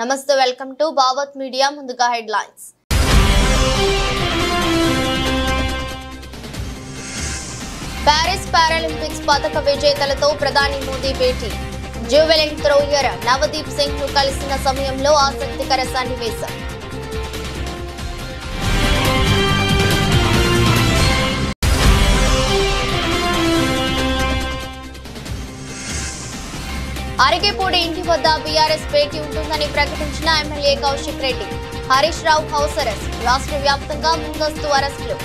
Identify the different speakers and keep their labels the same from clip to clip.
Speaker 1: నమస్తే, welcome to Bhavat media. ముందుగా headlines. Paris Paralympics పతక విజేతలతో ప్రధాని మోదీ భేటీ. జ్యూవెలిన్ థ్రోయర్ నవదీప్ సింగ్ ను కలిసిన సమయంలో ఆసక్తికర సన్నివేశం. అరకేపూడి ఇంటి వద్ద బీఆర్ఎస్ భేటీ ఉంటుందని ప్రకటించిన MLA Kaushik Reddy. Harish Rao house arrest. రాష్ట్ర వ్యాప్తంగా ముందస్తు అరెస్టులు.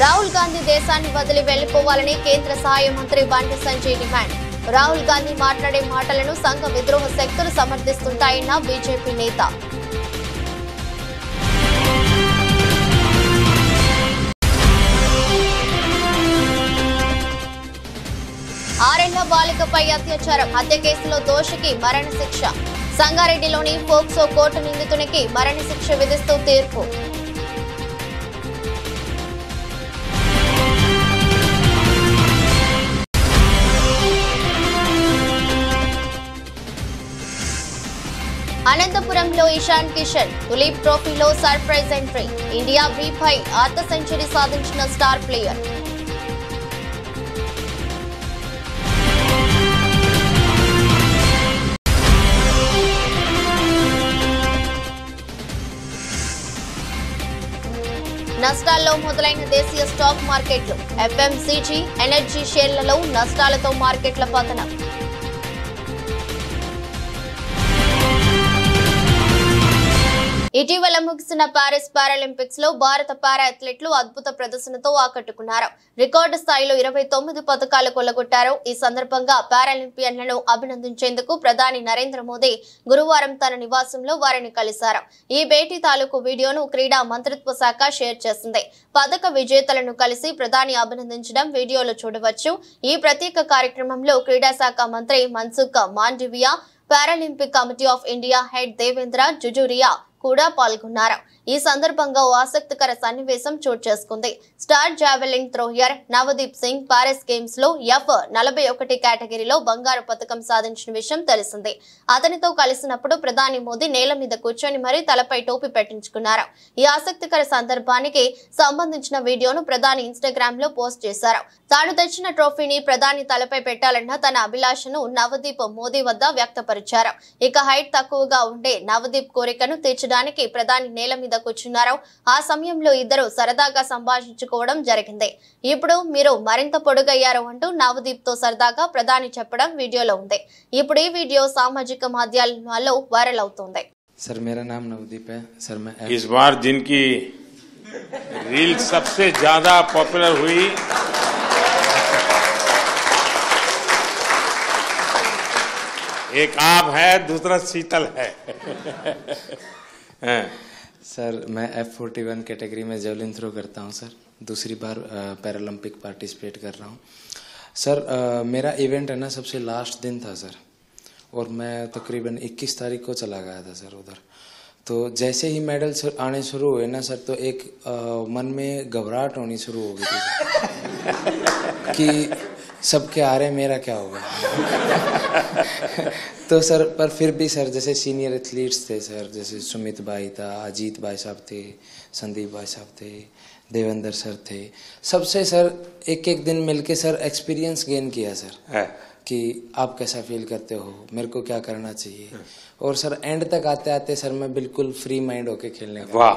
Speaker 1: రాహుల్ గాంధీ దేశాన్ని వదిలి వెళ్లిపోవాలని కేంద్ర సహాయ మంత్రి బండి సంజయ్ డిమాండ్. రాహుల్ గాంధీ మాట్లాడే మాటలను సంఘ విద్రోహ శక్తులు సమర్థిస్తుంటాయన్న బీజేపీ నేత. ఆరేళ్ల బాలికపై అత్యాచారం హత్య కేసులో దోషికి మరణశిక్ష. సంగారెడ్డిలోని పోక్సో కోర్టు నిందితునికి మరణశిక్ష విధిస్తూ తీర్పు. అనంతపురంలో ఇషాన్ కిషన్ తులీప్ ట్రోఫీలో సర్ప్రైజ్ ఎంట్రీ. ఇండియా బి-పై అర్ధ సెంచరీ సాధించిన స్టార్ ప్లేయర్. నష్టాల్లో మొదలైన దేశీయ స్టాక్ మార్కెట్లు. ఎఫ్ఎంసీజీ, ఎనర్జీ షేర్లలో నష్టాలతో మార్కెట్ల పతనం. ఇటీవల ముగిసిన ప్యారిస్ పారాలింపిక్స్ లో భారత పారా అథ్లెట్లు అద్భుత ప్రదర్శనతో ఆకట్టుకున్నారు. రికార్డు స్థాయిలో 29 పతకాలు కొల్లగొట్టారు. ఈ సందర్భంగా పారాలింపియన్లను అభినందించేందుకు ప్రధాని నరేంద్ర మోదీ గురువారం తన నివాసంలో వారిని కలిశారు. ఈ భేటీ తాలూకు వీడియోను క్రీడా మంత్రిత్వ శాఖ షేర్ చేసింది. పతక విజేతలను కలిసి ప్రధాని అభినందించడం వీడియోలో చూడవచ్చు. ఈ ప్రత్యేక కార్యక్రమంలో క్రీడా శాఖ మంత్రి Mansukh Mandaviya, Paralympic committee of India head Devendra Jhajharia కూడా పాల్గొన్నారు. ఈ సందర్భంగా ఓ ఆసక్తికర సన్నివేశం చోటు చేసుకుంది. Star javelin thrower Navdeep Singh Paris games లో F41 కేటగిరీలో బంగారు పతకం సాధించిన విషయం తెలిసిందే. అతనితో కలిసినప్పుడు ప్రధాని మోదీ నేల మీద కూర్చొని మరీ తలపై టోపీ పెట్టించుకున్నారు. ఈ ఆసక్తికర సందర్భానికి సంబంధించిన వీడియోను ప్రధాని ఇన్స్టాగ్రామ్ లో పోస్ట్ చేశారు. తాను తెచ్చిన ట్రోఫీని ప్రధాని తలపై పెట్టాలన్న తన అభిలాషను నవదీప్ మోదీ వద్ద వ్యక్తపరిచారు. ఇక హైట్ తక్కువగా ఉండే నవదీప్ కోరికను తీర్చడానికి ప్రధాని నేల మీద కూర్చున్నారు. ఆ సమయంలో ఇద్దరు సరదాగా సంభాషించుకోవడం జరిగింది. ఇప్పుడు మీరు మరింత పొడుగయ్యారు అంటూ నవదీప్ తో సరదాగా ప్రధాని చెప్పడం వీడియోలో ఉంది. ఇప్పుడు ఈ వీడియో సామాజిక మాధ్యమాల్లో వైరల్ అవుతుంది.
Speaker 2: सर मेरा नाम नवदीप है सर। मैं
Speaker 3: इस बार जिनकी रील सबसे ज्यादा पॉपुलर हुई एक आप है, दूसरा शीतल है।
Speaker 2: सर मैं F41 कैटेगरी में जेवलिन थ्रो करता हूं सर। दूसरी बार पैरालंपिक पार्टिसिपेट कर रहा हूं सर। मेरा इवेंट है ना सबसे लास्ट दिन था सर, और मैं तकरीबन 21 तारीख को चला गया था सर उधर। तो जैसे ही मेडल आने शुरू हुए ना सर, तो एक मन में घबराहट होनी शुरू हो गई थी कि सबके आ रहे, मेरा क्या होगा। तो सर पर फिर भी सर जैसे सीनियर एथलीट्स थे सर, जैसे सुमित भाई था, अजीत भाई साहब थे, संदीप भाई साहब थे, देवेंद्र सर थे, सबसे सर एक एक दिन मिलके सर एक्सपीरियंस गेन किया सर कि आप कैसा फील करते हो, मेरे को क्या करना चाहिए। और सर एंड तक आते आते सर मैं बिल्कुल फ्री माइंड होके खेलने का।
Speaker 3: वाह।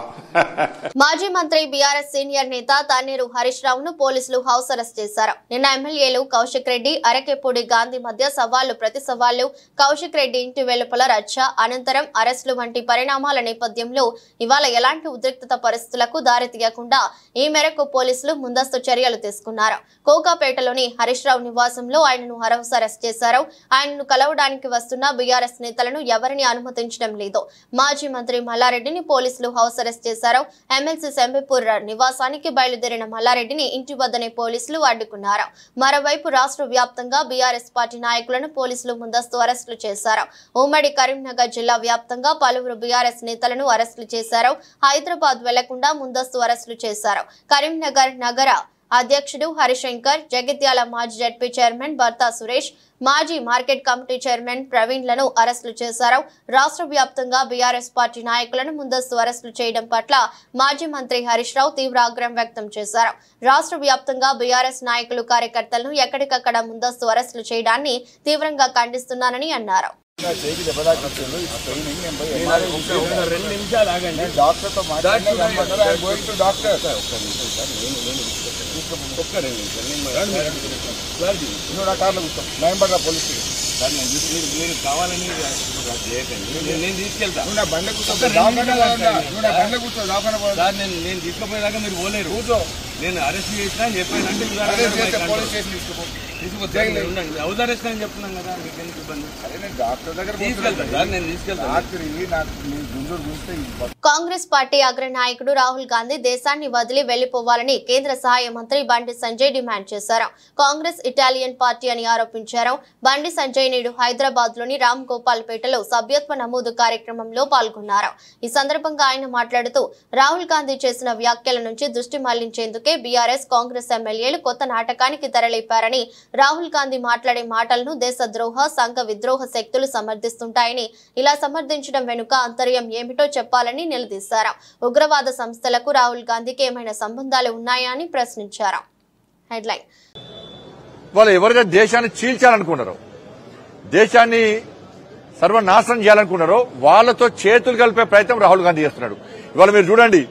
Speaker 1: మాజీ మంత్రి బీఆర్ఎస్ సీనియర్ నేత తన్నీరు హరీష్ రావును పోలీసులు హౌస్ అరెస్ట్ చేశారు. నిన్న ఎమ్మెల్యేలు కౌశిక్ రెడ్డి, అరకేపూడి గాంధీ మధ్య సవాళ్లు ప్రతి సవాళ్లు, కౌశిక్ రెడ్డి ఇంటి వెలుపల రచ్చ, అనంతరం అరెస్టులు వంటి పరిణామాల నేపథ్యంలో ఇవాళ ఎలాంటి ఉద్రిక్తత పరిస్థితులకు దారితీయకుండా ఈ మేరకు పోలీసులు ముందస్తు చర్యలు తీసుకున్నారు. కోకాపేటలోని హరీష్ రావు నివాసంలో ఆయనను హౌస్ అరెస్ట్ చేశారు. ఆయనను కలవడానికి వస్తున్న బీఆర్ఎస్ నేతలను ఎవరు ఎవరిని అనుమతించడం లేదు. మాజీ మంత్రి మల్లారెడ్డిని పోలీసులు హౌస్ అరెస్ట్ చేశారు. ఎమ్మెల్సీ సెంబిపూర్ నివాసానికి బయలుదేరిన మల్లారెడ్డిని ఇంటి వద్దనే పోలీసులు అడ్డుకున్నారు. మరోవైపు రాష్ట్ర వ్యాప్తంగా బీఆర్ఎస్ పార్టీ నాయకులను పోలీసులు ముందస్తు అరెస్టులు చేశారు. ఉమ్మడి కరీంనగర్ జిల్లా వ్యాప్తంగా పలువురు బీఆర్ఎస్ నేతలను అరెస్టులు చేశారు. హైదరాబాద్ వెళ్లకుండా ముందస్తు అరెస్టులు చేశారు. కరీంనగర్ నగర అధ్యక్షుడు హరిశంకర్, జగిత్యాల మాజీ జడ్పీ చైర్మన్ భర్తా సురేష్, మాజీ మార్కెట్ కమిటీ చైర్మన్ ప్రవీణ్లను అరెస్టులు చేశారు. రాష్ట్ర వ్యాప్తంగా బీఆర్ఎస్ పార్టీ నాయకులను ముందస్తు అరెస్టులు చేయడం పట్ల మాజీ మంత్రి హరీష్ రావు తీవ్ర ఆగ్రహం వ్యక్తం చేశారు. రాష్ట్ర వ్యాప్తంగా బీఆర్ఎస్ నాయకులు కార్యకర్తలను ఎక్కడికక్కడ ముందస్తు అరెస్టులు చేయడాన్ని తీవ్రంగా ఖండిస్తున్నానని అన్నారు.
Speaker 4: కావాలని నేను తీసుకెళ్తాను. నేను తీసుకుపోయేదాకా మీరు పోలేరు. నేను అరెస్ట్ చేసినా అని చెప్పానంటే హౌస్ అరెస్ట్ అని చెప్తున్నాను కదా, మీకు ఎందుకు ఇబ్బంది? డాక్టర్ దగ్గర తీసుకెళ్తాను, నేను తీసుకెళ్తాను.
Speaker 1: కాంగ్రెస్ పార్టీ అగ్ర నాయకుడు రాహుల్ గాంధీ దేశాన్ని వదిలి వెళ్లిపోవాలని కేంద్ర సహాయ మంత్రి బండి సంజయ్ డిమాండ్ చేశారు. కాంగ్రెస్ ఇటాలియన్ పార్టీ అని ఆరోపించారు. బండి సంజయ్ నేడు హైదరాబాద్ లోని రామ్ గోపాల్ పేటలో సభ్యత్వ నమోదు కార్యక్రమంలో పాల్గొన్నారు. ఈ సందర్భంగా ఆయన మాట్లాడుతూ రాహుల్ గాంధీ చేసిన వ్యాఖ్యల నుంచి దృష్టి మళ్లించేందుకే బీఆర్ఎస్ కాంగ్రెస్ ఎమ్మెల్యేలు కొత్త నాటకానికి తెరలేపారని, రాహుల్ గాంధీ మాట్లాడే మాటలను దేశద్రోహ సంఘ విద్రోహ శక్తులు సమర్థిస్తుంటాయని, ఇలా సమర్థించడం వెనుక అంతర్యం ఏమిటో చెప్పాలని నిలదీశారు. ఉగ్రవాద సంస్థలకు రాహుల్ గాంధీకి ఏమైనా సంబంధాలు ఉన్నాయా అని ప్రశ్నించారు. హెడ్లైన్:
Speaker 5: వాళ్ళు ఎవరైతే దేశాన్ని చీల్చాలనుకున్నారో, దేశాన్ని సర్వనాశనం చేయాలనుకున్నారో వాళ్ళతో చేతులు కలిపే ప్రయత్నం రాహుల్ గాంధీ చేస్తున్నాడు. ఇవాళ మీరు చూడండి,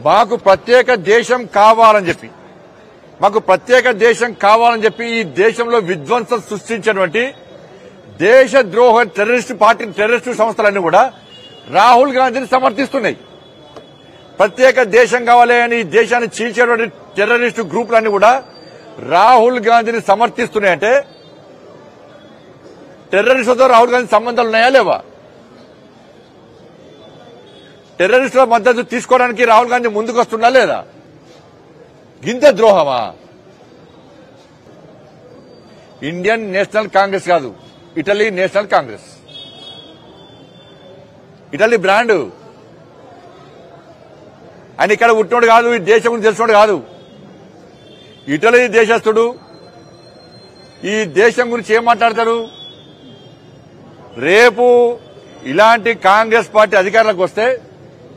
Speaker 5: మాకు ప్రత్యేక దేశం కావాలని చెప్పి ఈ దేశంలో విధ్వంసం సృష్టించినటువంటి దేశద్రోహ టెర్రరిస్టు సంస్థలన్నీ కూడా రాహుల్ గాంధీని సమర్థిస్తున్నాయి. ప్రత్యేక దేశం కావాలి అని దేశాన్ని చీల్చేటువంటి టెర్రరిస్టు గ్రూపులన్నీ కూడా రాహుల్ గాంధీని సమర్థిస్తున్నాయంటే టెర్రరిస్టులతో రాహుల్ గాంధీ సంబంధాలు ఉన్నాయా లేవా? టెర్రరిస్టుల మద్దతు తీసుకోవడానికి రాహుల్ గాంధీ ముందుకు వస్తున్నా లేదా? గింత ద్రోహమా? ఇండియన్ నేషనల్ కాంగ్రెస్ కాదు, Italy national Congress, Italy brand. ఆయన ఇక్కడ పుట్టినోడు కాదు, ఈ దేశం గురించి తెలిసినోడు కాదు. ఇటలీ దేశస్థుడు. ఈ దేశం గురించి ఏం మాట్లాడతారు? రేపు ఇలాంటి కాంగ్రెస్ పార్టీ అధికారంలోకి వస్తే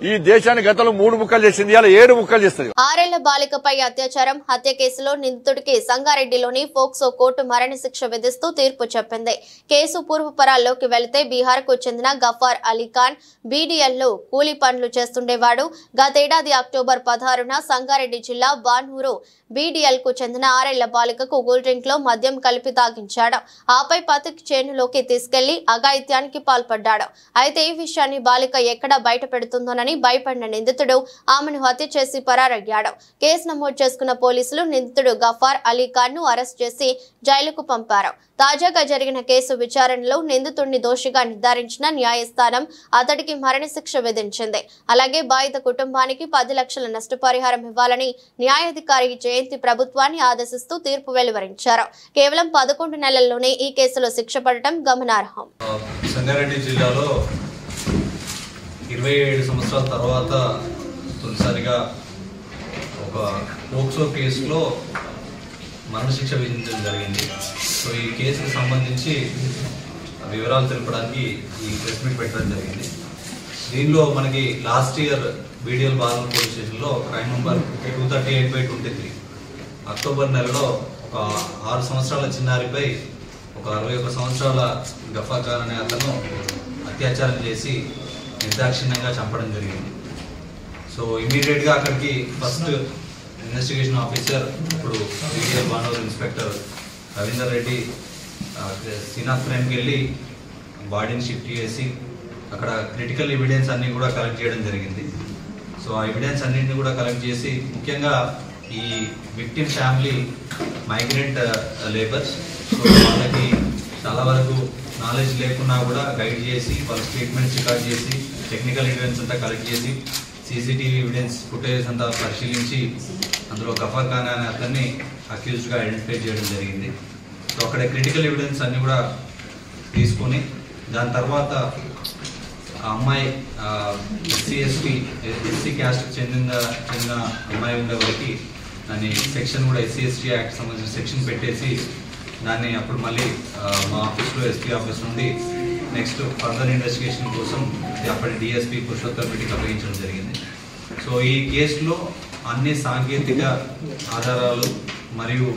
Speaker 5: ఈ దేశాన్ని గతంలో 3 ముక్కలు చేసింది, ఇలా 7 ముక్కలు చేస్తుంది.
Speaker 1: 6 ఏళ్ల బాలికపై అత్యాచారం హత్య కేసులో నిందితుడికి సంగారెడ్డిలోని ఫోక్సో కోర్టు మరణశిక్ష విధిస్తూ తీర్పు చెప్పింది. కేసు పూర్వపరాల్లోకి వెళితే బీహార్ కు చెందిన గఫార్ అలీఖాన్ బీడీఎల్లో కూలీ పనులు చేస్తుండేవాడు. గతేడాది అక్టోబర్ 16న సంగారెడ్డి జిల్లా బాన్హూరు బీడీఎల్ కు చెందిన 6 ఏళ్ల బాలికకు కూల్ డ్రింక్ లో మద్యం కలిపి తాగించాడు. ఆపై పతికి చేనులోకి తీసుకెళ్లి అఘాయిత్యానికి పాల్పడ్డాడు. అయితే ఈ విషయాన్ని బాలిక ఎక్కడ బయట పెడుతుందోనని భయపడిన నిందితుడు ఆమెను హత్య చేసి పరారయ్యాడు. కేసు నమోదు చేసుకున్న పోలీసులు నిందితుడు గఫార్ అలీఖాన్ ను అరెస్ట్ చేసి జైలుకు పంపారు. తాజాగా జరిగిన కేసు విచారణలో నిందితుడిని దోషిగా నిర్ధారించిన న్యాయస్థానం అతడికి మరణశిక్ష విధించింది. అలాగే బాధిత కుటుంబానికి 10 లక్షల నష్టపరిహారం ఇవ్వాలని న్యాయాధికారి జయంతి ప్రభుత్వాన్ని ఆదేశిస్తూ తీర్పు వెలువరించారు. కేవలం 11 నెలల్లోనే ఈ కేసులో శిక్ష పడటం గమనార్హం.
Speaker 6: సంగారెడ్డి జిల్లాలో 27 సంవత్సరాల తర్వాత తొలిసారిగా ఒక పోక్సో కేసులో మరణశిక్ష విధించడం జరిగింది. సో ఈ కేసుకు సంబంధించి వివరాలు తెలపడానికి ఈ ప్రెస్ మీట్ పెట్టడం జరిగింది. దీనిలో మనకి last year BDL Baluru police స్టేషన్లో క్రైమ్ నెంబర్ 238/23 అక్టోబర్ నెలలో ఒక 6 సంవత్సరాల చిన్నారిపై ఒక 61 సంవత్సరాల గఫార్ ఖాన్ అనే అతను అత్యాచారం చేసి నిర్దాక్షిణ్యంగా చంపడం జరిగింది. సో ఇమీడియట్గా అక్కడికి ఫస్ట్ ఇన్వెస్టిగేషన్ ఆఫీసర్, ఇప్పుడు BDL Bhanur inspector Ravinder Reddy scene of క్రైమ్కి వెళ్ళి బాడీని షిఫ్ట్ చేసి అక్కడ క్రిటికల్ ఎవిడెన్స్ అన్ని కూడా కలెక్ట్ చేయడం జరిగింది. సో ఆ ఎవిడెన్స్ అన్నింటినీ కూడా కలెక్ట్ చేసి ముఖ్యంగా ఈ victim family migrant labours, so వాళ్ళకి చాలా వరకు నాలెడ్జ్ లేకున్నా కూడా గైడ్ చేసి వాళ్ళ స్టేట్మెంట్స్ రికార్డ్ చేసి టెక్నికల్ ఎవిడెన్స్ అంతా కలెక్ట్ చేసి సీసీటీవీ ఎవిడెన్స్ ఫుటేజెస్ అంతా పరిశీలించి అందులో గఫర్ ఖాన్ అనే అతన్ని అక్యూజ్డ్గా ఐడెంటిఫై చేయడం జరిగింది. సో అక్కడ క్రిటికల్ ఎవిడెన్స్ అన్నీ కూడా తీసుకొని దాని తర్వాత ఆ అమ్మాయి ఎస్సీ క్యాస్ట్కి చెందిన అమ్మాయి ఉండే వరకు దాన్ని సెక్షన్ కూడా SC/ST యాక్ట్ సంబంధించిన సెక్షన్ పెట్టేసి దాన్ని అప్పుడు మళ్ళీ మా ఆఫీస్లో SP ఆఫీస్ నుండి నెక్స్ట్ ఫర్దర్ ఇన్వెస్టిగేషన్ కోసం అప్పటి DSP పురుషోత్తమ్ రెడ్డికి అప్పగించడం జరిగింది. సో ఈ కేసులో అన్ని సాంకేతిక ఆధారాలు మరియు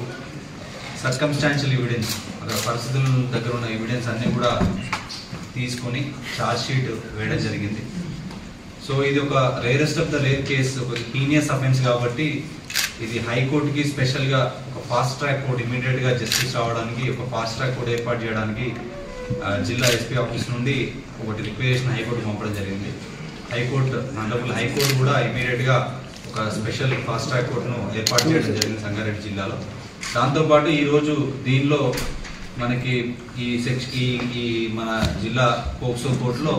Speaker 6: సర్కమ్స్టాన్షియల్ ఎవిడెన్స్ అక్కడ పరిస్థితుల దగ్గర ఉన్న ఎవిడెన్స్ అన్నీ కూడా తీసుకొని ఛార్జ్ షీట్ వేయడం జరిగింది. సో ఇది ఒక rarest of the rare case, ఒక హీనియస్ అఫెన్స్ కాబట్టి ఇది హైకోర్టుకి స్పెషల్గా ఒక ఫాస్ట్ ట్రాక్ కోర్టు ఇమీడియట్గా జస్టిస్ రావడానికి ఒక ఫాస్ట్ ట్రాక్ కోర్టు ఏర్పాటు చేయడానికి జిల్లా SP ఆఫీస్ నుండి ఒకటి రిక్వెస్ట్ హైకోర్టు పంపడం జరిగింది. హైకోర్టు కూడా ఇమీడియట్గా ఒక స్పెషల్ ఫాస్ట్ ట్రాక్ కోర్టును ఏర్పాటు చేయడం జరిగింది సంగారెడ్డి జిల్లాలో. దాంతోపాటు ఈరోజు దీనిలో మనకి ఈ మన జిల్లా పోక్సో కోర్టులో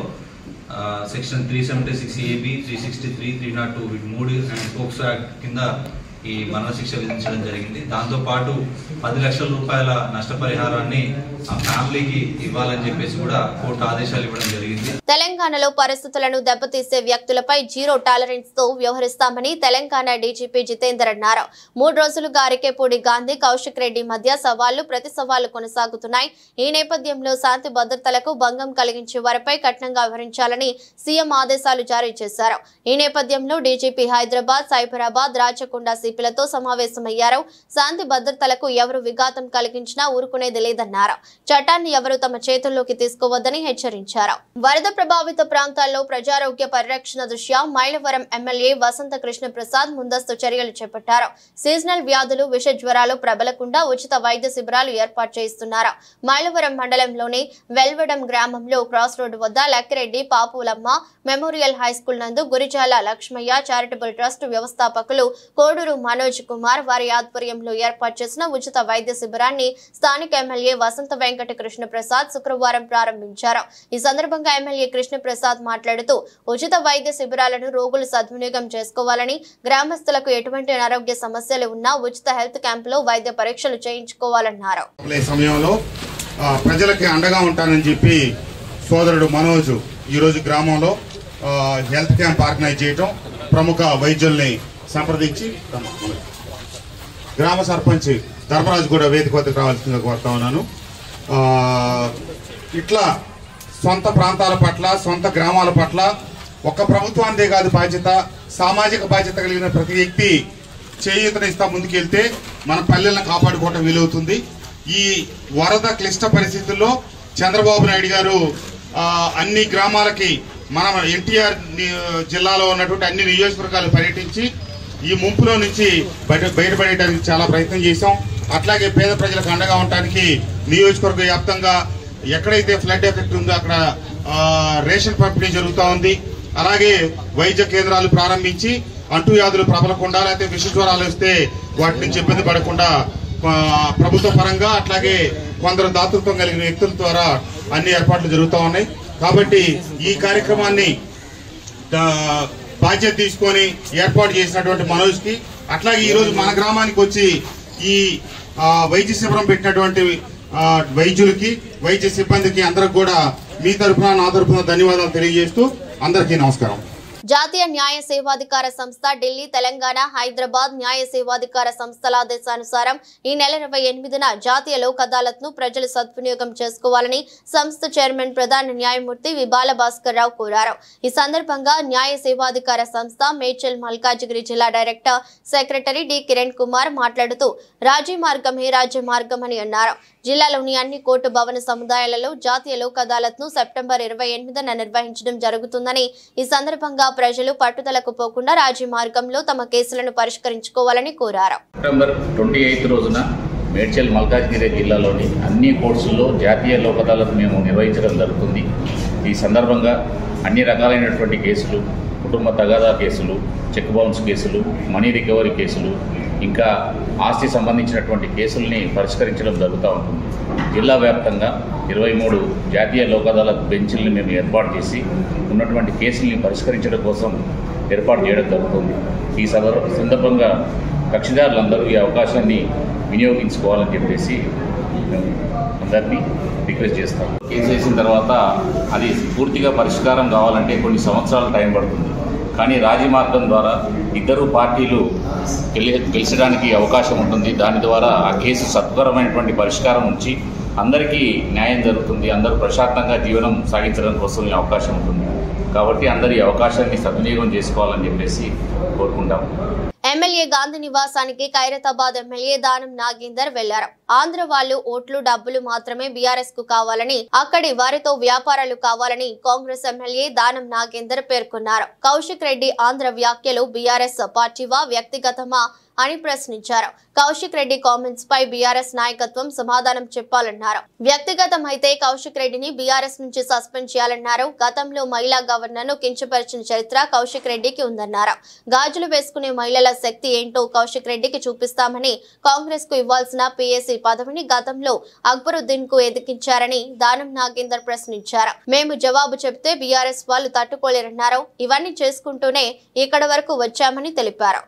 Speaker 6: సెక్షన్ 376AB, 363, 302 వీటి 3 అండ్ పోక్సో యాక్ట్ కింద ఈ మరణశిక్ష విధించడం జరిగింది. దాంతోపాటు 10 లక్షల రూపాయల నష్టపరిహారాన్ని ఆ ఫ్యామిలీకి ఇవ్వాలని చెప్పేసి కూడా కోర్టు ఆదేశాలు ఇవ్వడం జరిగింది.
Speaker 1: తెలంగాణలో పరిస్థితులను దెబ్బతీసే వ్యక్తులపై జీరో టాలరెన్స్ తో వ్యవహరిస్తామని తెలంగాణ DGP జితేందర్ అన్నారు. 3 రోజులుగా అరికెపూడి గాంధీ, కౌశిక్ రెడ్డి మధ్య సవాళ్లు ప్రతి సవాళ్లు కొనసాగుతున్నాయి. ఈ నేపథ్యంలో శాంతి భద్రతలకు భంగం కలిగించే వారిపై కఠినంగా వ్యవహరించాలని సీఎం ఆదేశాలు జారీ చేశారు. ఈ నేపథ్యంలో DGP హైదరాబాద్, సైబరాబాద్, రాచకొండ సిపిలతో సమావేశమయ్యారు. శాంతి భద్రతలకు ఎవరు విఘాతం కలిగించినా ఊరుకునేది లేదన్నారు. చట్టాన్ని ఎవరు తమ చేతుల్లోకి తీసుకోవద్దని హెచ్చరించారు. వరద ప్రభావిత ప్రాంతాల్లో ప్రజారోగ్య పరిరక్షణ దృష్ట్యా మైలవరం ఎమ్మెల్యే వసంత కృష్ణ ప్రసాద్ ముందస్తు చర్యలు చేపట్టారు. సీజనల్ వ్యాధులు, విష జ్వరాలు ప్రబలకుండా ఉచిత వైద్య శిబిరాలు ఏర్పాటు చేస్తున్నారు. మైలవరం మండలంలోని వెల్వడం గ్రామంలో క్రాస్ రోడ్డు వద్ద లక్కిరెడ్డి పాపులమ్మ మెమోరియల్ హైస్కూల్ నందు గురిజాల లక్ష్మయ్య చారిటబుల్ ట్రస్ట్ వ్యవస్థాపకులు కోడూరు మనోజ్ కుమార్ వారి ఆధ్వర్యంలో ఏర్పాటు చేసిన ఉచిత వైద్య శిబిరాన్ని స్థానిక ఎమ్మెల్యే వసంత వెంకట కృష్ణ ప్రసాద్ శుక్రవారం ప్రారంభించారు. ఈ సందర్భంగా ఎమ్మెల్యే కృష్ణ ప్రసాద్ మాట్లాడుతూ ఉచిత వైద్య శిబిరాలను రోగులు సద్వినియోగం చేసుకోవాలని, గ్రామస్తులకు ఎటువంటి అనారోగ్య సమస్యలు ఉన్నా ఉచిత హెల్త్ క్యాంపులో వైద్య పరీక్షలు చేయించుకోవాలన్నారు.
Speaker 7: సమయంలో ప్రజలకి అండగా ఉంటానని చెప్పి సోదరుడు మనోజ్ ఈరోజు గ్రామంలో హెల్త్ క్యాంప్ ఆర్గనైజ్ చేయడం, ప్రముఖ వైద్యుల్ని సంప్రదించి గ్రామ సర్పంచ్ ధర్మరాజు కూడా వేదిక వద్దకు రావాల్సిందిగా కోరుతా ఉన్నాను. ఇట్లా సొంత ప్రాంతాల పట్ల, సొంత గ్రామాల పట్ల ఒక్క ప్రభుత్వానిదే కాదు బాధ్యత, సామాజిక బాధ్యత కలిగిన ప్రతి వ్యక్తి చేయూతనిస్తా ముందుకెళ్తే మన పల్లెలను కాపాడుకోవటం వీలవుతుంది. ఈ వరద క్లిష్ట పరిస్థితుల్లో చంద్రబాబు నాయుడు గారు అన్ని గ్రామాలకి మన ఎన్టీఆర్ జిల్లాలో ఉన్నటువంటి అన్ని నియోజకవర్గాలు పర్యటించి ఈ ముంపులో నుంచి బయటపడేయడానికి చాలా ప్రయత్నం చేశాం. అట్లాగే పేద ప్రజలకు అండగా ఉండటానికి నియోజకవర్గ వ్యాప్తంగా ఎక్కడైతే ఫ్లడ్ ఎఫెక్ట్ ఉందో అక్కడ రేషన్ పంపిణీ జరుగుతూ ఉంది. అలాగే వైద్య కేంద్రాలు ప్రారంభించి అంటువ్యాధులు ప్రబలకుండా, లేకపోతే విష జ్వరాలు వస్తే వాటి నుంచి ఇబ్బంది పడకుండా ప్రభుత్వ పరంగా అట్లాగే కొందరు దాతృత్వం కలిగిన వ్యక్తుల ద్వారా అన్ని ఏర్పాట్లు జరుగుతూ ఉన్నాయి. కాబట్టి ఈ కార్యక్రమాన్ని బాధ్యత తీసుకొని ఏర్పాటు చేసినటువంటి మనోజ్కి, అట్లాగే ఈరోజు మన గ్రామానికి వచ్చి ఈ వైద్య శిబిరం పెట్టినటువంటి వైద్యులకి, వైద్య సిబ్బందికి అందరికి కూడా మీ తరఫున, నా తరఫున ధన్యవాదాలు తెలియజేస్తూ అందరికీ నమస్కారం.
Speaker 1: జాతీయ న్యాయ సేవాధికార సంస్థ ఢిల్లీ, తెలంగాణ, హైదరాబాద్ న్యాయ సేవాధికార సంస్థల ఆదేశానుసారం ఈ నెల 28న జాతీయ లోక్ అదాలత్ ను ప్రజలు సద్వినియోగం చేసుకోవాలని సంస్థ చైర్మన్ ప్రధాన న్యాయమూర్తి వి బాలభాస్కర్ రావు కోరారు. ఈ సందర్భంగా న్యాయ సేవాధికార సంస్థ మేడ్చల్ మల్కాజిగిరి జిల్లా director secretary D Kiran Kumar మాట్లాడుతూ రాజీ మార్గమే రాజ్య మార్గం అని అన్నారు. జిల్లాలోని అన్ని కోర్టు భవన సముదాయాలలో జాతీయ లోక్ అదాలత్ ను సెప్టెంబర్ 28న నిర్వహించడం జరుగుతుందని, ఈ సందర్భంగా ప్రజలు పట్టుదలకు పోకుండా రాజీ మార్గంలో తమ కేసులను పరిష్కరించుకోవాలని కోరారు.
Speaker 8: సెప్టెంబర్ 28 రోజున మేడ్చల్ మల్కాజిగిరి జిల్లాలోని అన్ని కోర్టుల్లో జాతీయ లోక్ అదాలత్ మేము నిర్వహించడం జరుగుతుంది. ఈ సందర్భంగా అన్ని రకాలైనటువంటి కేసులు, కుటుంబ తగాదా కేసులు, చెక్ బౌన్స్ కేసులు, మనీ రికవరీ కేసులు, ఇంకా ఆస్తి సంబంధించినటువంటి కేసుల్ని పరిష్కరించడం జరుగుతూ ఉంటుంది. జిల్లా వ్యాప్తంగా 23 జాతీయ లోక్ అదాలత్ బెంచ్లను మేము ఏర్పాటు చేసి ఉన్నటువంటి కేసుల్ని పరిష్కరించడం కోసం ఏర్పాటు చేయడం జరుగుతుంది. ఈ సందర్భంగా కక్షిదారులందరూ ఈ అవకాశాన్ని వినియోగించుకోవాలని చెప్పేసి మేము అందరినీ రిక్వెస్ట్ చేస్తాం. కేసు వేసిన తర్వాత అది పూర్తిగా పరిష్కారం కావాలంటే కొన్ని సంవత్సరాల టైం పడుతుంది. కానీ రాజీ మార్గం ద్వారా ఇద్దరు పార్టీలు గెలిచడానికి అవకాశం ఉంటుంది. దాని ద్వారా ఆ కేసు సత్వరమైనటువంటి పరిష్కారం ఉంచి అందరికీ న్యాయం జరుగుతుంది. అందరూ ప్రశాంతంగా జీవనం సాగించడం కోసం ఈ అవకాశం ఉంటుంది. కాబట్టి అందరి అవకాశాన్ని సద్వినియోగం చేసుకోవాలని చెప్పేసి కోరుకుంటాం.
Speaker 1: ఎమ్మెల్యే గాంధీ నివాసానికి ఖైరతాబాద్ ఎమ్మెల్యే దానం నాగేందర్ వెళ్లారు. ఆంధ్ర వాళ్ళు ఓట్లు డబ్బులు మాత్రమే బీఆర్ఎస్ కు కావాలని, అక్కడి వారితో వ్యాపారాలు కావాలని కాంగ్రెస్ ఎమ్మెల్యే దానం నాగేందర్ పేర్కొన్నారు. కౌశిక్ రెడ్డి ఆంధ్ర వ్యాఖ్యలు బీఆర్ఎస్ పార్టీవా వ్యక్తిగతమా అని ప్రశ్నించారు. కౌశిక్ రెడ్డి కామెంట్స్ పై బీఆర్ఎస్ నాయకత్వం సమాధానం చెప్పాలన్నారు. వ్యక్తిగతమైతే కౌశిక్ రెడ్డిని బీఆర్ఎస్ నుంచి సస్పెండ్ చేయాలన్నారు. గతంలో మహిళా గవర్నర్ ను కించపరిచిన చరిత్ర కౌశిక్ రెడ్డికి ఉందన్నారు. గాజులు వేసుకునే మహిళల శక్తి ఏంటో కౌశిక్ రెడ్డికి చూపిస్తామని, కాంగ్రెస్ కు ఇవ్వాల్సిన పీఏసీ పదవిని గతంలో అక్బరుద్దీన్ కు ఎదిగించారని దానం నాగేందర్ ప్రశ్నించారు. మేము జవాబు చెబితే బీఆర్ఎస్ వాళ్ళు తట్టుకోలేరన్నారు. ఇవన్నీ చేసుకుంటూనే ఇక్కడ వరకు వచ్చామని తెలిపారు.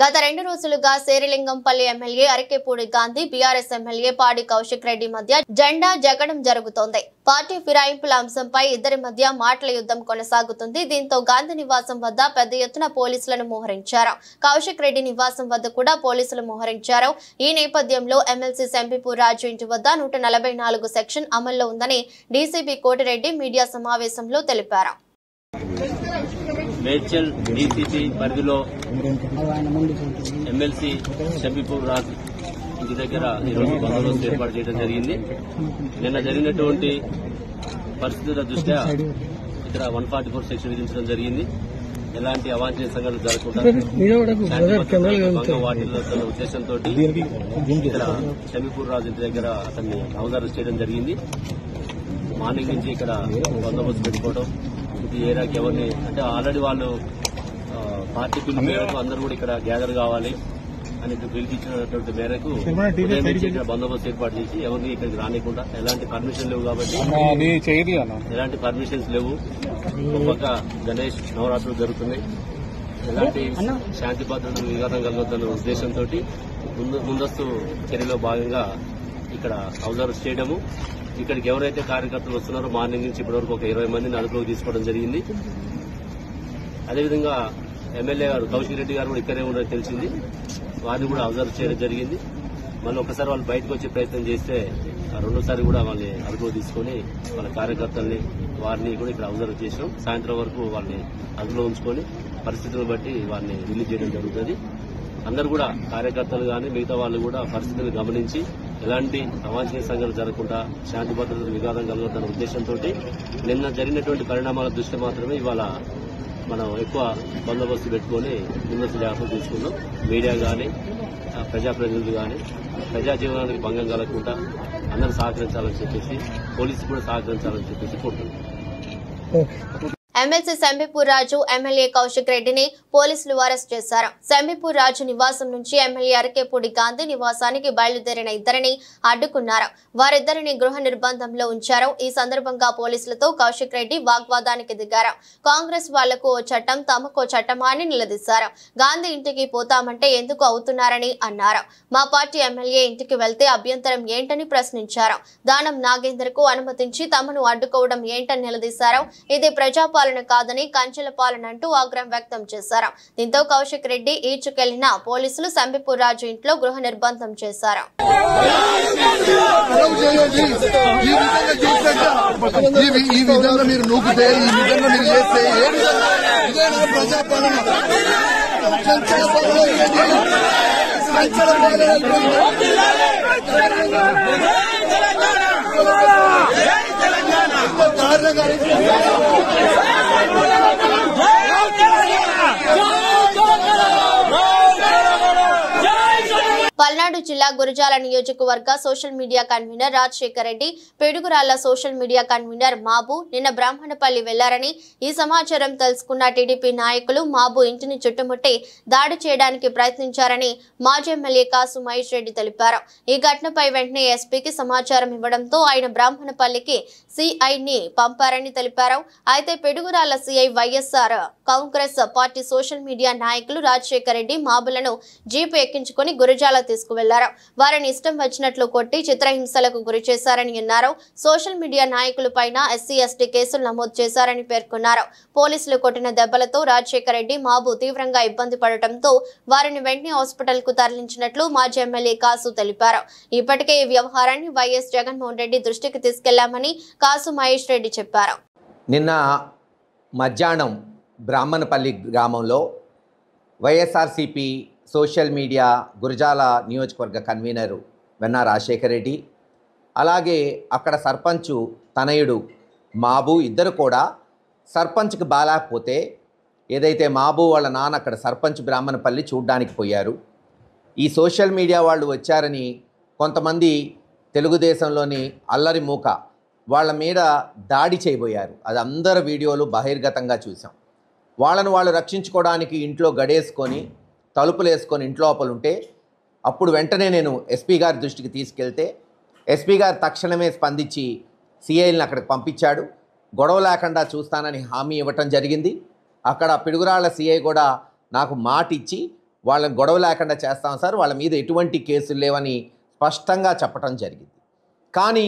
Speaker 1: గత 2 రోజులుగా Serilingampally MLA Arekapudi Gandhi, BRS MLA Padi Kaushik Reddy మధ్య జెండా జగడం జరుగుతోంది. పార్టీ ఫిరాయింపుల అంశంపై ఇద్దరి మధ్య మాటల యుద్ధం కొనసాగుతుంది. దీంతో గాంధీ నివాసం వద్ద పెద్ద ఎత్తున పోలీసులను మోహరించారు. కౌశిక్ రెడ్డి నివాసం వద్ద కూడా పోలీసులు మోహరించారు. ఈ నేపథ్యంలో ఎమ్మెల్సీ సెంపిపూర్ రాజు ఇంటి వద్ద 144 సెక్షన్ అమల్లో ఉందని డీసీపీ కోటిరెడ్డి మీడియా సమావేశంలో తెలిపారు.
Speaker 9: మేడ్చల్ డీసీపీ పరిధిలో ఎమ్మెల్సీ షంపీపూర్ రాజు ఇంటి దగ్గర ఈరోజు బందోబస్తు ఏర్పాటు చేయడం జరిగింది. నిన్న జరిగినటువంటి పరిస్థితుల దృష్ట్యా ఇక్కడ 144 సెక్షన్ విధించడం జరిగింది. ఎలాంటి అవాంఛనీయ సంఘటనలు జరగకుండా వాటిల్లో ఉద్దేశంతో ఇక్కడ షంపీపూర్ రాజు ఇంటి దగ్గర అతన్ని హౌస్ అరెస్ట్ చేయడం జరిగింది. మార్నింగ్ నుంచి ఇక్కడ బందోబస్తు పెట్టుకోవడం, ఈ ఏరియాకి ఎవరిని అంటే ఆల్రెడీ వాళ్ళు పార్టీ పిలుపు మేరకు అందరూ కూడా ఇక్కడ గ్యాదర్ కావాలి అని పిలిపించినటువంటి మేరకు ఇక్కడ బందోబస్తు ఏర్పాటు చేసి ఎవరిని ఇక్కడికి రానికుండా, ఎలాంటి పర్మిషన్ లేవు కాబట్టి ఎలాంటి పర్మిషన్స్ లేవు. ఒక్కొక్క గణేష్ నవరాత్రులు జరుగుతున్నాయి. ఎలాంటి శాంతి భద్రతలు విఘాతం కలగొద్దన్న ఉద్దేశంతో ముందస్తు చర్యలో భాగంగా ఇక్కడ హౌస్ అరెస్ట్ చేయడము. ఇక్కడికి ఎవరైతే కార్యకర్తలు వస్తున్నారో మార్నింగ్ నుంచి ఇప్పటివరకు ఒక 20 మందిని అదుపులోకి తీసుకోవడం జరిగింది. అదేవిధంగా ఎమ్మెల్యే గారు కౌశిక్ రెడ్డి గారు కూడా ఇక్కడే ఉండడం తెలిసింది. వారిని కూడా అబ్జర్వ్ చేయడం జరిగింది. మళ్ళీ ఒకసారి వాళ్ళు బయటకు వచ్చే ప్రయత్నం చేస్తే రెండోసారి కూడా వాళ్ళని అదుపులోకి తీసుకుని వాళ్ళ కార్యకర్తల్ని వారిని కూడా ఇక్కడ అబ్జర్వ్ చేసాం. సాయంత్రం వరకు వాళ్ళని అదుపులో ఉంచుకొని పరిస్థితులను బట్టి వారిని రిలీజ్ చేయడం జరుగుతుంది. అందరూ కూడా కార్యకర్తలు కానీ మిగతా వాళ్ళు కూడా పరిస్థితులను గమనించి ఎలాంటి అవాంఛనీయ సంఘటనలు జరగకుండా శాంతి భద్రతలు విఘాతం కలగొద్దన్న ఉద్దేశంతో నిన్న జరిగినటువంటి పరిణామాల దృష్ట్యా మాత్రమే ఇవాళ మనం ఎక్కువ బందోబస్తు పెట్టుకుని ముందస్తు జాగ్రత్తలు తీసుకున్నాం. మీడియా కానీ ప్రజాప్రతినిధులు కానీ ప్రజా జీవనానికి భంగం కలగకుండా అందరూ సహకరించాలని చెప్పేసి, పోలీసులు కూడా సహకరించాలని చెప్పేసి కోరుతున్నాం.
Speaker 1: ఎమ్మెల్సీ సెంపిపూర్ రాజు, ఎమ్మెల్యే కౌశిక్ రెడ్డిని పోలీసులు అరెస్ట్ చేశారు. సెంపిపూర్ రాజు నివాసం నుంచి ఎమ్మెల్యే అరకేపూడి గాంధీ నివాసానికి బయలుదేరిన ఇద్దరిని అడ్డుకున్నారు. వారిద్దరిని గృహ నిర్బంధంలో ఉంచారు. ఈ సందర్భంగా పోలీసులతో కౌశిక్ రెడ్డి వాగ్వాదానికి దిగారు. కాంగ్రెస్ వాళ్లకు ఓ చట్టం, తమకో చట్టమా అని నిలదీశారు. గాంధీ ఇంటికి పోతామంటే ఎందుకు అవుతున్నారని అన్నారు. మా పార్టీ ఎమ్మెల్యే ఇంటికి వెళ్తే అభ్యంతరం ఏంటని ప్రశ్నించారు. దానం నాగేందర్ కు అనుమతించి తమను అడ్డుకోవడం ఏంటని నిలదీశారు. ఇది ప్రజాపాలన కాదని కంచెల పాలన అంటూ ఆగ్రహం వ్యక్తం చేశారు. దీంతో కౌశిక్ రెడ్డి ఈడ్చుకెళ్లిన పోలీసులు సంబిపూర్ రాజు ఇంట్లో గృహ నిర్బంధం చేశారు. పల్నాడు జిల్లా గురజాల నియోజకవర్గ social media convener Rajasekhar Reddy, Piduguralla social media convener Mabu నిన్న బ్రాహ్మణపల్లి వెళ్లారని ఈ సమాచారం తెలుసుకున్న టీడీపీ నాయకులు మాబు ఇంటిని చుట్టుముట్టి దాడి చేయడానికి ప్రయత్నించారని మాజీ ఎమ్మెల్యే కాసు మహేష్ రెడ్డి తెలిపారు. ఈ ఘటనపై వెంటనే ఎస్పీకి సమాచారం ఇవ్వడంతో ఆయన బ్రాహ్మణపల్లికి సిఐని పంపారని తెలిపారు. అయితే Piduguralla CI YSR Congress party social media నాయకులు రాజశేఖర్ రెడ్డి మాబులను జీపు ఎక్కించుకుని గురజాల తీసుకువెళ్లారు. వారిని ఇష్టం వచ్చినట్లు కొట్టి చిత్రహింసలకు గురి చేశారని అన్నారు. సోషల్ మీడియా నాయకులపైన ఎస్సీ ఎస్టీ కేసులు నమోదు చేశారని పేర్కొన్నారు. పోలీసులు కొట్టిన దెబ్బలతో రాజశేఖర్ రెడ్డి మాబు తీవ్రంగా ఇబ్బంది పడటంతో వారిని వెంటనే హాస్పిటల్ కు తరలించినట్లు మాజీ ఎమ్మెల్యే కాసు తెలిపారు. ఇప్పటికే ఈ వ్యవహారాన్ని వైఎస్ జగన్మోహన్ రెడ్డి దృష్టికి తీసుకెళ్లామని కాసు మహేష్ రెడ్డి చెప్పారు.
Speaker 10: నిన్న మధ్యాహ్నం బ్రాహ్మణపల్లి గ్రామంలో వైఎస్ఆర్సీపీ సోషల్ మీడియా గురజాల నియోజకవర్గ కన్వీనరు వెన్నా రాజశేఖర్ రెడ్డి, అలాగే అక్కడ సర్పంచు తనయుడు మాబు ఇద్దరు కూడా సర్పంచ్కి బాలేకపోతే ఏదైతే మాబు వాళ్ళ నాన్న అక్కడ సర్పంచ్ బ్రాహ్మణపల్లి చూడ్డానికి పోయారు. ఈ సోషల్ మీడియా వాళ్ళు వచ్చారని కొంతమంది తెలుగుదేశంలోని అల్లరి మూక వాళ్ళ మీద దాడి చేయబోయారు. అది అందరు వీడియోలు బహిర్గతంగా చూసాం. వాళ్ళను వాళ్ళు రక్షించుకోవడానికి ఇంట్లో గడేసుకొని తలుపులు వేసుకొని ఇంట్లో లోపలుంటే అప్పుడు వెంటనే నేను ఎస్పీ గారి దృష్టికి తీసుకెళ్తే ఎస్పీ గారు తక్షణమే స్పందించి సిఐల్ని అక్కడికి పంపించాడు. గొడవ లేకుండా చూస్తానని హామీ ఇవ్వటం జరిగింది. అక్కడ పిడుగురాళ్ల సిఐ కూడా నాకు మాట ఇచ్చి వాళ్ళని గొడవ లేకుండా చేస్తాం సార్, వాళ్ళ మీద ఎటువంటి కేసులు లేవని స్పష్టంగా చెప్పడం జరిగింది. కానీ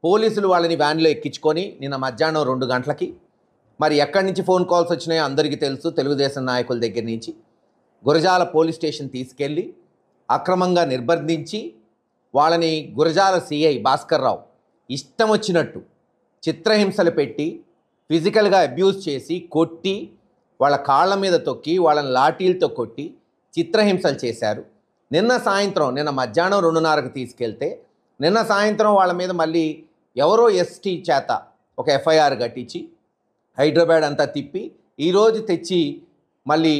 Speaker 10: పోలీసులు వాళ్ళని వ్యాన్లో ఎక్కించుకొని నిన్న మధ్యాహ్నం 2 గంటలకి మరి ఎక్కడి నుంచి ఫోన్ కాల్స్ వచ్చినాయో అందరికీ తెలుసు, తెలుగుదేశం నాయకుల దగ్గర నుంచి గురజాల పోలీస్ స్టేషన్ తీసుకెళ్ళి అక్రమంగా నిర్బంధించి వాళ్ళని గురజాల సిఐ భాస్కర్ రావు ఇష్టం వచ్చినట్టు చిత్రహింసలు పెట్టి ఫిజికల్గా అబ్యూజ్ చేసి కొట్టి వాళ్ళ కాళ్ళ మీద తొక్కి వాళ్ళని లాఠీలతో కొట్టి చిత్రహింసలు చేశారు. నిన్న మధ్యాహ్నం 2:30కి తీసుకెళ్తే నిన్న సాయంత్రం వాళ్ళ మీద మళ్ళీ ఎవరో ఎస్టీ చేత ఒక ఎఫ్ఐఆర్ కట్టించి హైదరాబాద్ అంతా తిప్పి ఈరోజు తెచ్చి మళ్ళీ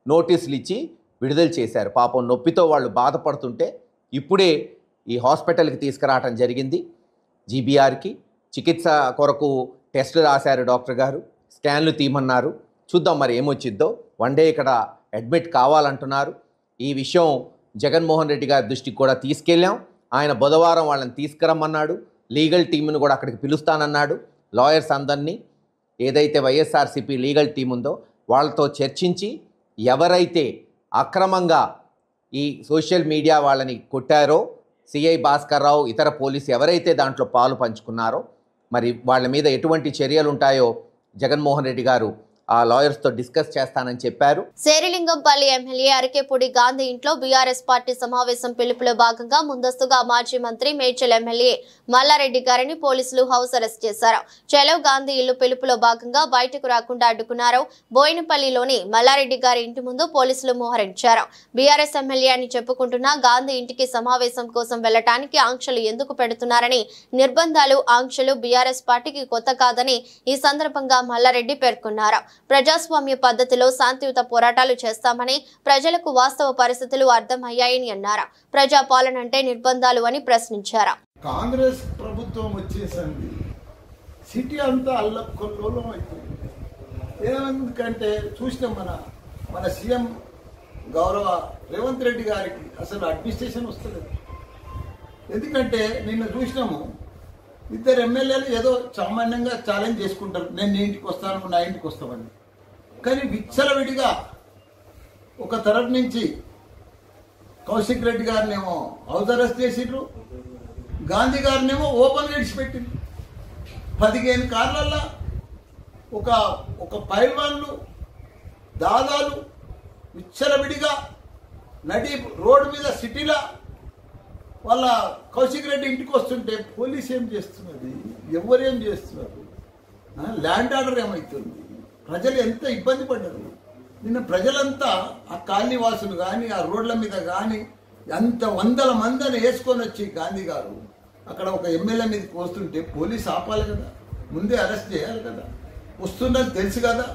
Speaker 10: నోటీసులు ఇచ్చి విడుదల చేశారు. పాపం నొప్పితో వాళ్ళు బాధపడుతుంటే ఇప్పుడే ఈ హాస్పిటల్కి తీసుకురావటం జరిగింది. జీబీఆర్కి చికిత్స కొరకు టెస్టులు రాశారు డాక్టర్ గారు, స్కాన్లు తీయమన్నారు. చూద్దాం మరి ఏమొచ్చిద్దో. 1 డే ఇక్కడ అడ్మిట్ కావాలంటున్నారు. ఈ విషయం జగన్మోహన్ రెడ్డి గారి దృష్టికి కూడా తీసుకెళ్ళాం. ఆయన బుధవారం వాళ్ళని తీసుకురమ్మన్నాడు. లీగల్ టీంను కూడా అక్కడికి పిలుస్తానన్నాడు. లాయర్స్ అందరినీ ఏదైతే వైఎస్ఆర్సీపీ లీగల్ టీం ఉందో వాళ్ళతో చర్చించి ఎవరైతే అక్రమంగా ఈ సోషల్ మీడియా వాళ్ళని కొట్టారో సిఐ భాస్కర్ రావు ఇతర పోలీసు ఎవరైతే దాంట్లో పాలు పంచుకున్నారో మరి వాళ్ళ మీద ఎటువంటి చర్యలు ఉంటాయో జగన్మోహన్ రెడ్డి గారు ఆ లాయర్స్ తో డిస్కస్ చేస్తానని చెప్పారు.
Speaker 1: శేరిలింగంపల్లి ఎమ్మెల్యే అరకేపూడి గాంధీ ఇంట్లో బీఆర్ఎస్ పార్టీ సమావేశం పిలుపులో భాగంగా ముందస్తుగా మాజీ మంత్రి మేడ్చల్ ఎమ్మెల్యే మల్లారెడ్డి గారిని పోలీసులు హౌస్ అరెస్ట్ చేశారు. చలో గాంధీ ఇల్లు పిలుపులో భాగంగా బయటకు రాకుండా అడ్డుకున్నారు. బోయినపల్లిలోని మల్లారెడ్డి గారి ఇంటి ముందు పోలీసులు మోహరించారు. బీఆర్ఎస్ ఎమ్మెల్యే అని చెప్పుకుంటున్న గాంధీ ఇంటికి సమావేశం కోసం వెళ్లటానికి ఆంక్షలు ఎందుకు పెడుతున్నారని, నిర్బంధాలు ఆంక్షలు బీఆర్ఎస్ పార్టీకి కొత్త కాదని ఈ సందర్భంగా మల్లారెడ్డి పేర్కొన్నారు. ప్రజాస్వామ్య పద్ధతిలో శాంతియుత పోరాటాలు చేస్తామని, ప్రజలకు వాస్తవ పరిస్థితులు అర్థమయ్యాయని అన్నారు. ప్రజాపాలన అంటే నిర్బంధాలు అని ప్రశ్నించారు.
Speaker 11: కాంగ్రెస్ ప్రభుత్వం వచ్చేసింది, సిటీ అంతా అల్లకొల్లోలం అయిపోయింది. ఎందుకంటే చూసిన మన సీఎం గౌరవ రేవంత్ రెడ్డి గారికి అసలు అడ్మినిస్ట్రేషన్ వస్తలేదు. ఎందుకంటే నిన్న చూసినాము, 2 ఎమ్మెల్యేలు ఏదో సామాన్యంగా ఛాలెంజ్ చేసుకుంటారు, నేను నీ ఇంటికి వస్తాను, నా ఇంటికి వస్తామని. కానీ విచ్చలవిడిగా ఒక తరఫు నుంచి కౌశిక్ రెడ్డి గారినేమో హౌస్ అరెస్ట్ చేసిండ్రు, గాంధీ గారినేమో ఓపెన్ విడిచిపెట్టిండ్రు. 15 కార్లల్లో ఒక పైల్వాన్లు దాదాలు విచ్చలవిడిగా నడి రోడ్డు మీద సిటీలో వాళ్ళ కౌశిక్ రెడ్డి ఇంటికి వస్తుంటే పోలీసు ఏం చేస్తున్నది, ఎవరేం చేస్తున్నారు, ల్యాండ్ ఆర్డర్ ఏమవుతుంది, ప్రజలు ఎంత ఇబ్బంది పడ్డారు. నిన్న ప్రజలంతా ఆ కాలనీ వాసులు కానీ ఆ రోడ్ల మీద కానీ అంత 100 మందిని వేసుకొని వచ్చి గాంధీ గారు అక్కడ ఒక ఎమ్మెల్యే మీదకి వస్తుంటే పోలీసు ఆపాలి కదా, ముందే అరెస్ట్ చేయాలి కదా. వస్తున్నది తెలుసు కదా,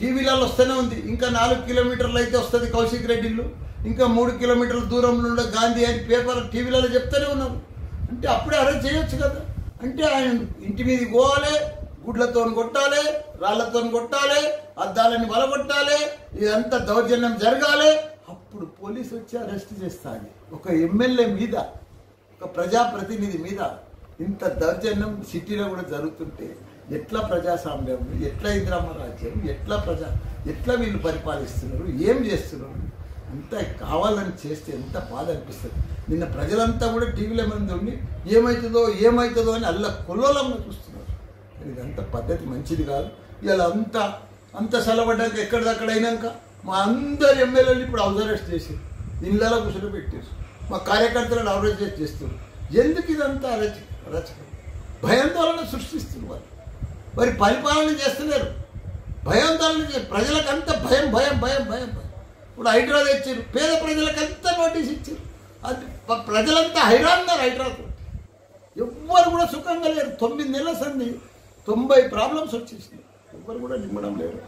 Speaker 11: టీవీలలో వస్తూనే ఉంది. ఇంకా 4 కిలోమీటర్లు అయితే వస్తుంది కౌశిక్ రెడ్డి ఇల్లు, ఇంకా 3 కిలోమీటర్ల దూరంలో ఉన్న గాంధీ అని పేపర్ టీవీలలో చెప్తూనే ఉన్నారు. అంటే అప్పుడే అరెస్ట్ చేయొచ్చు కదా. అంటే ఆయన ఇంటి మీదకి పోవాలి, గుడ్లతో కొట్టాలి, రాళ్లతో కొట్టాలి, అద్దాలని వలగొట్టాలి, ఇదంతా దౌర్జన్యం జరగాలి. అప్పుడు పోలీసు వచ్చి అరెస్ట్ చేస్తాను. ఒక ఎమ్మెల్యే మీద, ఒక ప్రజాప్రతినిధి మీద ఇంత దౌర్జన్యం సిటీలో కూడా జరుగుతుంటే ఎట్లా ప్రజాస్వామ్యం, ఎట్లా ఇందిరమ్మ రాజ్యం, ఎట్లా వీళ్ళు పరిపాలిస్తున్నారు, ఏం చేస్తున్నారు? అంత కావాలని చేస్తే ఎంత బాధ అనిపిస్తుంది. నిన్న ప్రజలంతా కూడా టీవీల మీద ఉండి ఏమవుతుందో అని అల్ల కొల్లోలంగా చూస్తున్నారు. ఇదంతా పద్ధతి మంచిది కాదు. ఇలా అంత సెలవడ్డాక ఎక్కడిదక్కడ అయినాక మా అందరు ఎమ్మెల్యేలు ఇప్పుడు హౌస్ అరెస్ట్ చేసి ఇళ్ళలో కూర్చొని పెట్టేసి మా కార్యకర్తలను అరెస్ట్ చేస్తున్నారు. ఎందుకు ఇదంతా అరచకం? భయాందోళన సృష్టిస్తున్నారు. మరి పరిపాలన చేస్తున్నారు, భయాందోళన ప్రజలకంతా భయం. ఇప్పుడు హైడ్రా తెచ్చారు, పేద ప్రజలకంతా నోటీస్ ఇచ్చారు. అది ప్రజలంతా హైరాన్నారు. హైడ్రాతో ఎవ్వరు కూడా సుఖంగా లేరు. 9 నెలల సంది 90 ప్రాబ్లమ్స్ వచ్చేసింది. ఎవ్వరు కూడా నిమ్మడం లేరు.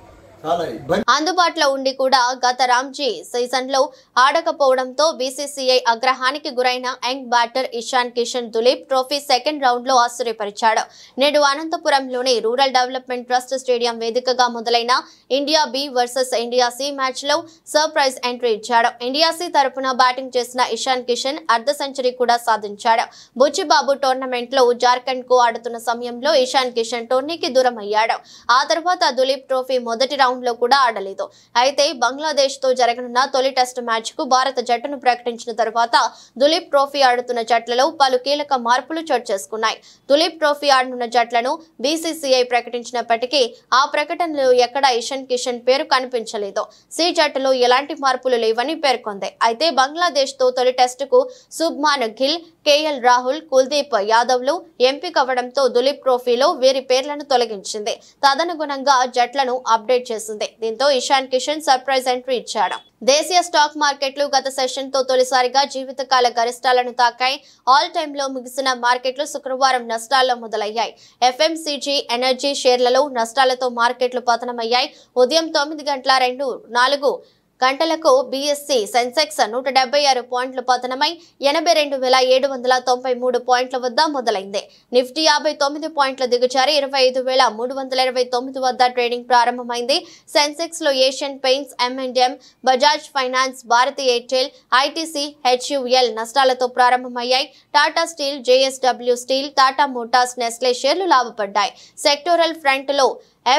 Speaker 11: చాలా ఇబ్బంది.
Speaker 1: అందుబాటులో ఉండి కూడా గత రామ్జీ సీజన్ లో ఆడకపోవడంతో బీసీసీఐ ఆగ్రహానికి గురైన young batter Ishan Kishan Duleep trophy second round లో ఆశ్చర్యపరిచాడు. నేడు అనంతపురంలోని రూరల్ డెవలప్మెంట్ ట్రస్ట్ స్టేడియం వేదికగా మొదలైన India B versus India C match లో సర్ప్రైజ్ ఎంట్రీ ఇచ్చాడు. ఇండియా సి తరపున బ్యాటింగ్ చేసిన ఇషాన్ కిషన్ అర్ధ సెంచరీ కూడా సాధించాడు. బుచ్చిబాబు టోర్నమెంట్ లో జార్ఖండ్ కు ఆడుతున్న సమయంలో ఇషాన్ కిషన్ టోర్నీకి దూరం అయ్యాడు. ఆ తర్వాత దులీప్ ట్రోఫీ మొదటి రౌండ్ లో కూడా ఆడలేదు. అయితే బంగ్లాదేశ్ తో జరగనున్న తొలి టెస్ట్ మ్యాచ్ కు భారత జట్టును ప్రకటించిన తర్వాత దులీప్ ట్రోఫీ ఆడుతున్న జట్లలో పలు కీలక మార్పులు చోటు చేసుకున్నాయి. దులీప్ ట్రోఫీ ఆడనున్న జట్లను బీసీసీఐ ప్రకటించినప్పటికీ ఆ ప్రకటనలో ఎక్కడా ఇషాన్ కిషన్ పేరు కనిపించలేదు. సి జట్టులో ఎలాంటి మార్పులు లేవని పేర్కొంది. అయితే బంగ్లాదేశ్ తో తొలి టెస్టుకు శుభ్మాన్ గిల్, కేఎల్ రాహుల్, కుల్దీప్ యాదవ్లు ఎంపికవడంతో దులీప్ ట్రోఫీలో వీరి పేర్లను తొలగించింది. తదనుగుణంగా జట్లను అప్డేట్ చేసింది. దీంతో ఇషాన్ కిషన్ సర్ప్రైజ్ ఎంట్రీ ఇచ్చాడు. దేశీయ స్టాక్ మార్కెట్లు గత సెషన్ తో తొలిసారిగా జీవితకాల గరిష్టాలను తాకాయి. ఆల్ టైమ్ లో ముగిసిన మార్కెట్లు శుక్రవారం నష్టాల్లో మొదలయ్యాయి. ఎఫ్ఎంసీజీ, ఎనర్జీ షేర్లలో నష్టాలతో మార్కెట్లు పతనమయ్యాయి. ఉదయం 9:04 గంటలకు బీఎస్సీ సెన్సెక్స్ 176 పాయింట్లు పతనమై 82,793 పాయింట్ల వద్ద మొదలైంది. నిఫ్టీ 59 పాయింట్ల దిగజారి 25,329 వద్ద ట్రేడింగ్ ప్రారంభమైంది. సెన్సెక్స్ లో Asian Paints, M&M, Bajaj finance, Bharti Airtel, ITC, HUL నష్టాలతో ప్రారంభమయ్యాయి. Tata steel, JSW steel, Tata motors, Nestle షేర్లు లాభపడ్డాయి. సెక్టోరల్ ఫ్రంట్ లో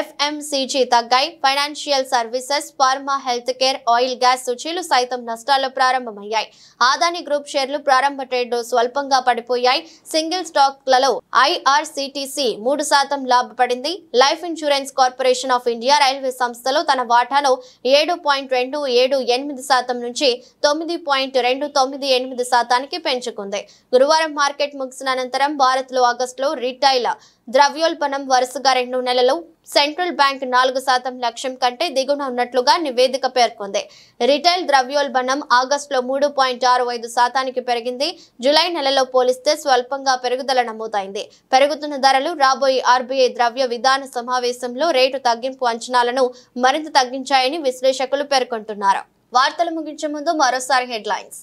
Speaker 1: ఎఫ్ఎంసీజీ తగ్గాయి. Financial services, pharma, health care, oil, gas సూచీలు సైతం నష్టాల్లో ప్రారంభమయ్యాయి. ఆదాని గ్రూప్ షేర్లు ప్రారంభ ట్రేడ్ స్వల్పంగా పడిపోయాయి. సింగిల్ స్టాక్లలో ఐఆర్సీటీసీ 3% లాభపడింది. Life insurance corporation of India railway సంస్థలో తన వాటాను 7.278% నుంచి 9.298% పెంచుకుంది. గురువారం మార్కెట్ ముగిసిన అనంతరం భారత్ లో ఆగస్టులో రిటైల్ ద్రవ్యోల్బణం వరుసగా 2 నెలలు సెంట్రల్ బ్యాంక్ 4% లక్ష్యం కంటే దిగువన ఉన్నట్లుగా నివేదిక పేర్కొంది. రిటైల్ ద్రవ్యోల్బణం ఆగస్టులో 3.65% పెరిగింది. జులై నెలలో పోలిస్తే స్వల్పంగా పెరుగుదల నమోదైంది. పెరుగుతున్న ధరలు రాబోయే ఆర్బీఐ ద్రవ్య విధాన సమావేశంలో రేటు తగ్గింపు అంచనాలను మరింత తగ్గించాయని విశ్లేషకులు పేర్కొంటున్నారు. వార్తలు ముగించే ముందు మరోసారి హెడ్లైన్స్.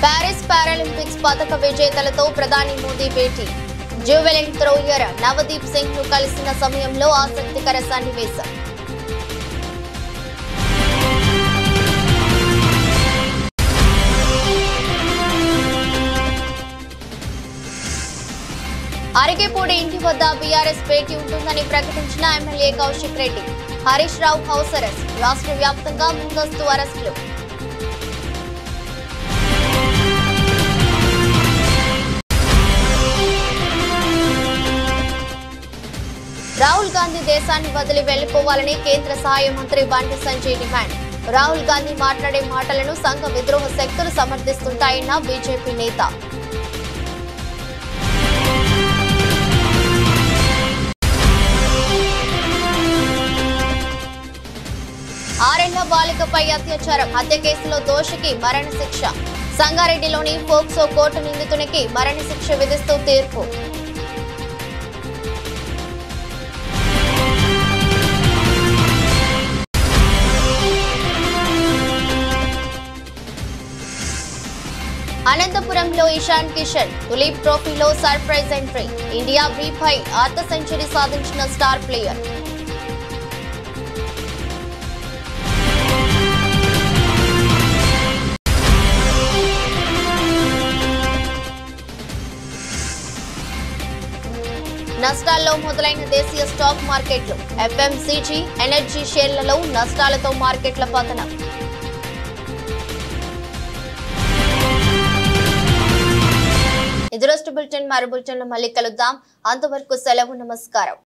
Speaker 1: ప్యారిస్ పారాలింపిక్స్ పతక విజేతలతో ప్రధాని మోదీ భేటీ. జ్యూవెలిన్ థ్రోయర్ నవదీప్ సింగ్ ను కలిసిన సమయంలో ఆసక్తికర సన్నివేశం. అరిగేపూడి ఇంటి వద్ద బీఆర్ఎస్ భేటీ ఉంటుందని ప్రకటించిన MLA Kaushik Reddy. Harish Rao house arrest. రాష్ట్ర వ్యాప్తంగా ముందస్తు అరెస్టులు. రాహుల్ గాంధీ దేశాన్ని వదిలి వెళ్లిపోవాలని కేంద్ర సహాయ మంత్రి బండి సంజయ్ డిమాండ్. రాహుల్ గాంధీ మాట్లాడే మాటలను సంఘ విద్రోహ శక్తులు సమర్థిస్తుంటాయన్న బీజేపీ నేత. ఆరేళ్ల బాలికపై అత్యాచారం, హత్య కేసులో దోషికి మరణశిక్ష. సంగారెడ్డిలోని పోక్సో కోర్టు నిందితునికి మరణశిక్ష విధిస్తూ తీర్పు. ఫామ్లో ఇషాన్ కిషన్, దులీప్ ట్రోఫీలో సర్ప్రైజ్ ఎంట్రీ. ఇండియా B-పై అర్ధ సెంచరీ సాధించిన స్టార్ ప్లేయర్. నష్టాల్లో మొదలైన దేశీయ స్టాక్ మార్కెట్లు. FMCG, ఎనర్జీ షేర్లలో నష్టాలతో మార్కెట్ల పతనం. ఇది రోజు బులెటిన్. మరో బులెటిన్లో మళ్ళీ కలుద్దాం. అంతవరకు సెలవు. నమస్కారం.